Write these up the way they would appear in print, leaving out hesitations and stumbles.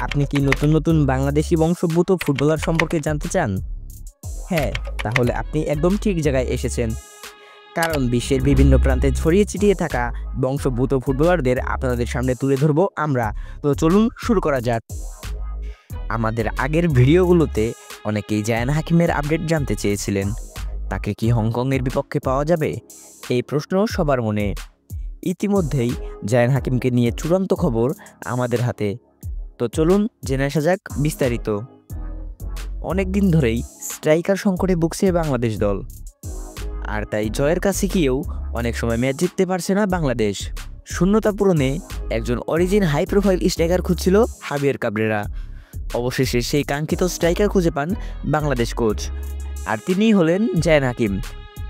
আপনি কি নতুন নতুন বাংলাদেশি বংশোদ্ভূত ফুটবলার সম্পর্কে জানতে চান? হ্যাঁ, তাহলে আপনি একদম ঠিক জায়গায় এসেছেন। কারণ বিশ্বের বিভিন্ন প্রান্তে ছড়িয়ে ছিটিয়ে থাকা বংশোদ্ভূত ফুটবলারদের আপনাদের সামনে তুলে ধরবো আমরা। তো চলুন শুরু করা যাক। আমাদের আগের ভিডিওগুলোতে অনেকেই জায়ান হাকিমের আপডেট জানতে চেয়েছিলেন। তাকে কি হংকংয়ের বিপক্ষে পাওয়া যাবে? এই প্রশ্ন সবার মনে। ইতিমধ্যেই জায়ান হাকিমকে নিয়ে চূড়ান্ত খবর আমাদের হাতে। তো চলুন জেনে আসা যাক বিস্তারিত। অনেক দিন ধরেই স্ট্রাইকার সংকটে ভুগছে বাংলাদেশ দল, আর তাই জয়ের কাছে গিয়েও অনেক সময় ম্যাচ জিততে পারছে না বাংলাদেশ। শূন্যতা পূরণে একজন অরিজিন হাই প্রোফাইল স্ট্রাইকার খুঁজছিল হাবিয়ার কাবরেরা। অবশেষে সেই কাঙ্ক্ষিত স্ট্রাইকার খুঁজে পান বাংলাদেশ কোচ, আর তিনিই হলেন জায়ান হাকিম।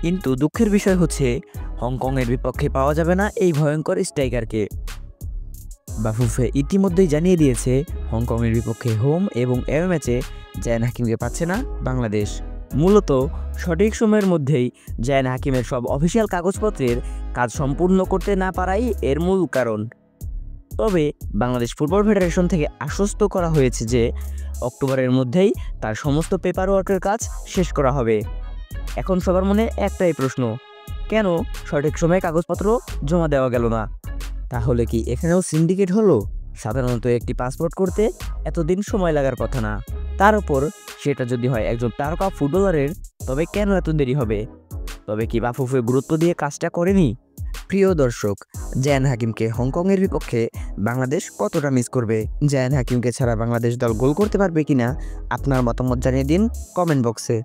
কিন্তু দুঃখের বিষয় হচ্ছে হংকংয়ের বিপক্ষে পাওয়া যাবে না এই ভয়ঙ্কর স্ট্রাইকারকে। বাফুফে ইতিমধ্যেই জানিয়ে দিয়েছে হংকংয়ের বিপক্ষে হোম এবং অ্যাওয়ে ম্যাচে জায়ান হাকিমকে পাচ্ছে না বাংলাদেশ। মূলত সঠিক সময়ের মধ্যেই জায়ান হাকিমের সব অফিসিয়াল কাগজপত্রের কাজ সম্পূর্ণ করতে না পারাই এর মূল কারণ। তবে বাংলাদেশ ফুটবল ফেডারেশন থেকে আশ্বস্ত করা হয়েছে যে অক্টোবরের মধ্যেই তার সমস্ত পেপার ওয়ার্কের কাজ শেষ করা হবে। এখন সবার মনে একটাই প্রশ্ন, কেন সঠিক সময়ে কাগজপত্র জমা দেওয়া গেল না? তাহলে কি এখানেও সিন্ডিকেট হলো? সাধারণত একটি পাসপোর্ট করতে এতদিন সময় লাগার কথা না, তার উপর সেটা যদি হয় একজন তারকা ফুটবলারের, তবে কেন এত দেরি হবে? তবে কি বাফুফে গুরুত্ব দিয়ে কাজটা করেনি? প্রিয় দর্শক, জায়ান হাকিমকে হংকংয়ের বিপক্ষে বাংলাদেশ কতটা মিস করবে? জায়ান হাকিমকে ছাড়া বাংলাদেশ দল গোল করতে পারবে কিনা আপনার মতামত জানিয়ে দিন কমেন্ট বক্সে।